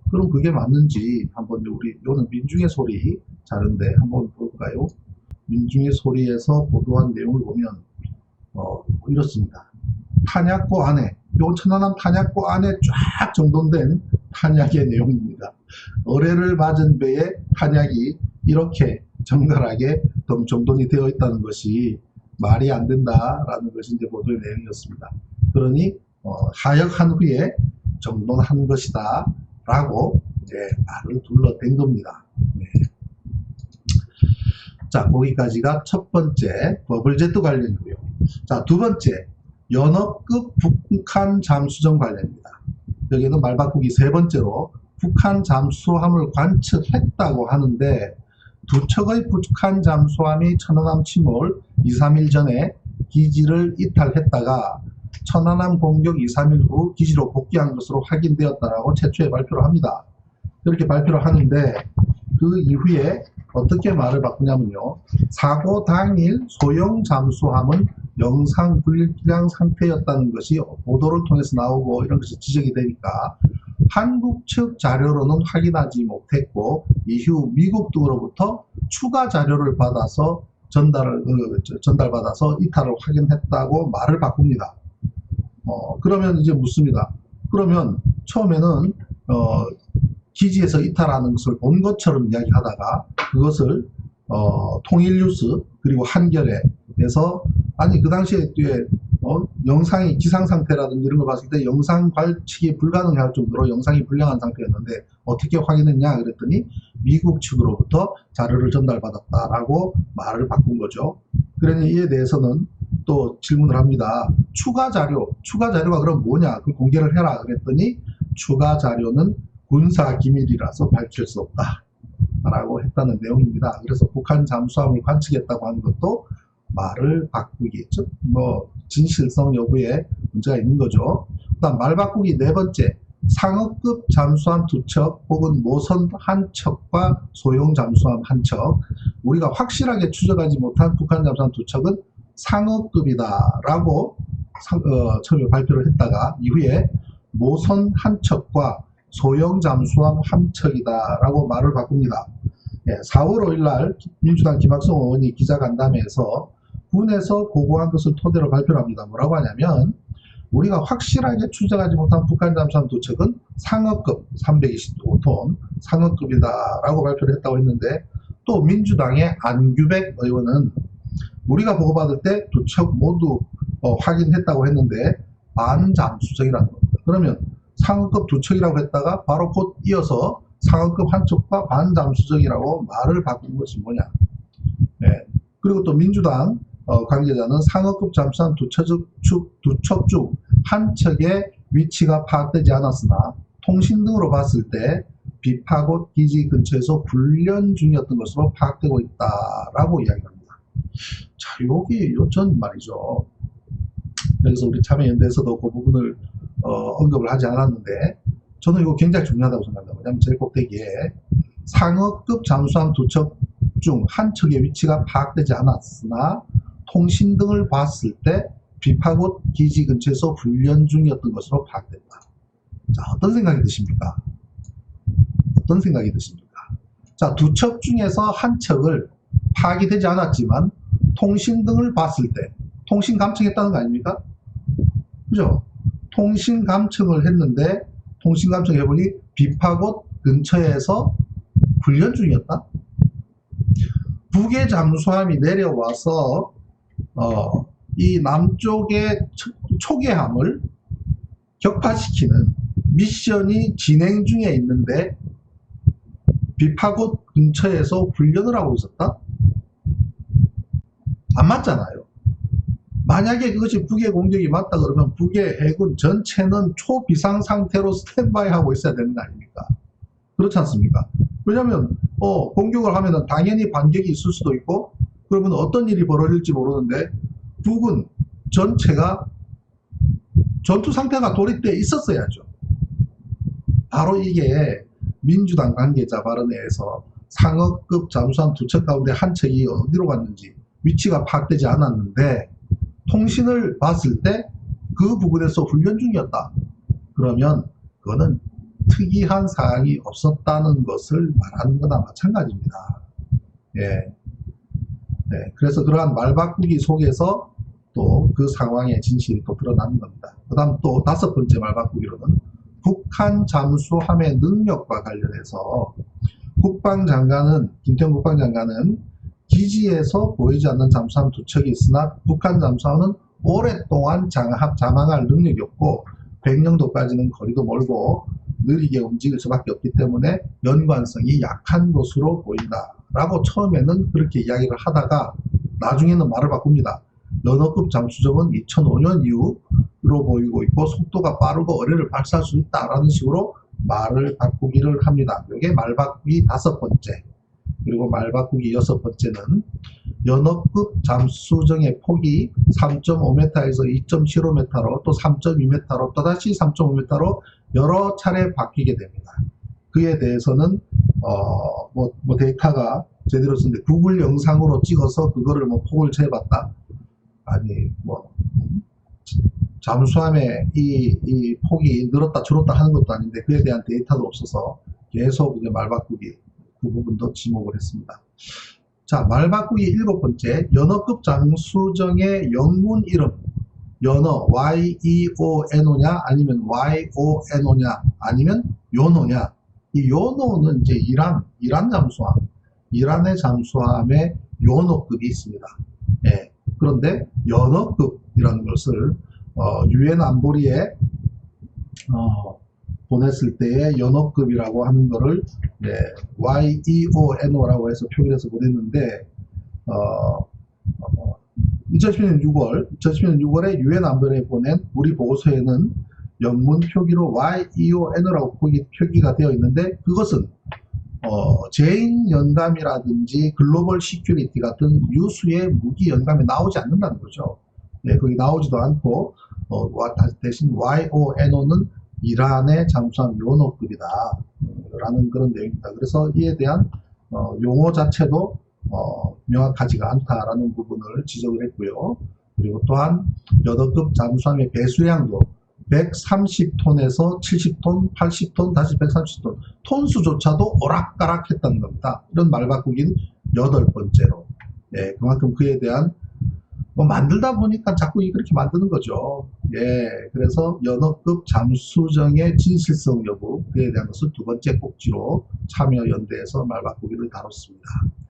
그럼 그게 맞는지 한번 우리 이거는 민중의 소리 자료인데 한번 볼까요? 민중의 소리에서 보도한 내용을 보면 이렇습니다. 탄약고 안에, 요 천안함 탄약고 안에 쫙 정돈된 탄약의 내용입니다. 어뢰를 맞은 배에 탄약이 이렇게 정갈하게 정돈이 되어 있다는 것이 말이 안 된다라는 것이 이제 보도의 내용이었습니다. 그러니 하역한 후에 정돈한 것이다 라고 이제 말을 둘러댄 겁니다. 네. 자, 거기까지가 첫 번째 버블제트 관련이고요. 자, 두 번째 연어급 북한 잠수정 관련입니다. 여기는 말 바꾸기 세 번째로 북한 잠수함을 관측했다고 하는데 두 척의 북한 잠수함이 천안함 침몰 2-3일 전에 기지를 이탈했다가 천안함 공격 2-3일 후 기지로 복귀한 것으로 확인되었다라고 최초에 발표를 합니다. 그렇게 발표를 하는데 그 이후에 어떻게 말을 바꾸냐면요. 사고 당일 소형 잠수함은 영상 불량 상태였다는 것이 보도를 통해서 나오고 이런 것이 지적이 되니까 한국 측 자료로는 확인하지 못했고 이후 미국 등으로부터 추가 자료를 받아서 전달받아서 이탈을 확인했다고 말을 바꿉니다. 그러면 이제 묻습니다. 그러면 처음에는 기지에서 이탈하는 것을 본 것처럼 이야기하다가 그것을 통일뉴스 그리고 한겨레에서 아니 그 당시에 영상이 기상상태라든지 이런 걸 봤을 때 영상 관측이 불가능할 정도로 영상이 불량한 상태였는데 어떻게 확인했냐 그랬더니 미국 측으로부터 자료를 전달받았다라고 말을 바꾼 거죠. 그러니 이에 대해서는 또 질문을 합니다. 추가 자료가 그럼 뭐냐 그걸 공개를 해라 그랬더니 추가 자료는 군사 기밀이라서 밝힐 수 없다 라고 했다는 내용입니다. 그래서 북한 잠수함을 관측했다고 하는 것도 말을 바꾸기죠. 진실성 여부에 문제가 있는 거죠. 그다음 말 바꾸기 네 번째 상어급 잠수함 2척 혹은 모선 1척과 소형 잠수함 1척 우리가 확실하게 추적하지 못한 북한 잠수함 2척은 상어급이다 라고 처음에 발표를 했다가 이후에 모선 1척과 소형 잠수함 1척이다 라고 말을 바꿉니다. 4월 5일 날 민주당 김학성 의원이 기자간담회에서 군에서 보고한 것을 토대로 발표를 합니다. 뭐라고 하냐면 우리가 확실하게 추적하지 못한 북한 잠수함 2척은 상어급 325톤 상어급이다 라고 발표를 했다고 했는데 또 민주당의 안규백 의원은 우리가 보고받을 때 2척 모두 확인했다고 했는데 반잠수정이라는 겁니다. 그러면 상어급 2척이라고 했다가 바로 곧 이어서 상어급 1척과 반잠수정이라고 말을 바꾼 것이 뭐냐. 그리고 또 민주당 관계자는 상어급 잠수함 2척 중 1척의 위치가 파악되지 않았으나 통신 등으로 봤을 때 비파곶 기지 근처에서 훈련 중이었던 것으로 파악되고 있다라고 이야기합니다. 자, 여기 전 말이죠. 여기서 우리 참여연대에서도 그 부분을 언급을 하지 않았는데 저는 이거 굉장히 중요하다고 생각합니다. 왜냐하면 제일 꼭대기에 상어급 잠수함 2척 중 1척의 위치가 파악되지 않았으나 통신 등을 봤을 때 비파곶 기지 근처에서 훈련 중이었던 것으로 파악된다. 자, 어떤 생각이 드십니까? 어떤 생각이 드십니까? 자, 2척 중에서 1척을 파악이 되지 않았지만 통신 등을 봤을 때 통신 감청했다는 거 아닙니까? 그죠? 통신 감청을 했는데 통신 감청해보니 비파곶 근처에서 훈련 중이었다? 북의 잠수함이 내려와서 이 남쪽의 초계함을 격파시키는 미션이 진행 중에 있는데 비파곶 근처에서 훈련을 하고 있었다? 안 맞잖아요. 만약에 그것이 북의 공격이 맞다 그러면 북의 해군 전체는 초비상 상태로 스탠바이 하고 있어야 되는 거 아닙니까? 그렇지 않습니까? 왜냐하면 공격을 하면 당연히 반격이 있을 수도 있고 그러면 어떤 일이 벌어질지 모르는데 북은 전체가 전투 상태가 돌입되어 있었어야죠. 바로 이게 민주당 관계자 발언에서 상어급 잠수함 2척 가운데 1척이 어디로 갔는지 위치가 파악되지 않았는데 통신을 봤을 때 그 부근에서 훈련 중이었다. 그러면 그거는 특이한 사항이 없었다는 것을 말하는 거나 마찬가지입니다. 예. 네, 그래서 그러한 말 바꾸기 속에서 또 그 상황의 진실이 또 드러나는 겁니다. 그 다음 또 다섯 번째 말 바꾸기로는 북한 잠수함의 능력과 관련해서 김태형 국방장관은 기지에서 보이지 않는 잠수함 두 척이 있으나 북한 잠수함은 오랫동안 자망할 능력이 없고 백령도까지는 거리도 멀고 느리게 움직일 수밖에 없기 때문에 연관성이 약한 것으로 보인다 라고 처음에는 그렇게 이야기를 하다가 나중에는 말을 바꿉니다. 연어급 잠수정은 2005년 이후로 보이고 있고 속도가 빠르고 어뢰를 발사할 수 있다라는 식으로 말을 바꾸기를 합니다. 이게 말 바꾸기 다섯 번째. 그리고 말 바꾸기 여섯 번째는 연어급 잠수정의 폭이 3.5m에서 2.75m로 또 3.2m로 또다시 3.5m로 여러 차례 바뀌게 됩니다. 그에 대해서는 데이터가 제대로 쓰는데 구글 영상으로 찍어서 그거를 폭을 재봤다. 아니 잠수함의 이 폭이 늘었다 줄었다 하는 것도 아닌데 그에 대한 데이터도 없어서 계속 이제 말 바꾸기 그 부분도 지목을 했습니다. 자, 말 바꾸기 일곱 번째, 연어급 잠수정의 영문 이름 연어 YEONO냐 아니면 YONO냐 아니면 요노냐. 이 요노는 이제 이란 잠수함, 이란의 잠수함의 요노급이 있습니다. 예. 그런데 연어급이라는 것을 유엔 안보리에 보냈을 때의 연어급이라고 하는 거를 YEONO라고 해서 표기해서 보냈는데 2010년 6월에 유엔 안보리에 보낸 우리 보고서에는 영문 표기로 YEONO라고 표기가 되어 있는데 그것은 제인 연감이라든지 글로벌 시큐리티 같은 유수의 무기 연감에 나오지 않는다는 거죠. 네, 거기 나오지도 않고 대신 YONO는 이란의 잠수함 요노급이다 라는 그런 내용입니다. 그래서 이에 대한 용어 자체도 명확하지가 않다라는 부분을 지적을 했고요. 그리고 또한 연어급 잠수함의 배수량도 130톤에서 70톤, 80톤, 다시 130톤, 톤수조차도 오락가락했다는 겁니다. 이런 말 바꾸기는 여덟 번째로. 예, 그만큼 그에 대한 만들다 보니까 자꾸 그렇게 만드는 거죠. 예, 그래서 연어급 잠수정의 진실성 여부, 그에 대한 것을 두 번째 꼭지로 참여연대에서 말 바꾸기를 다뤘습니다.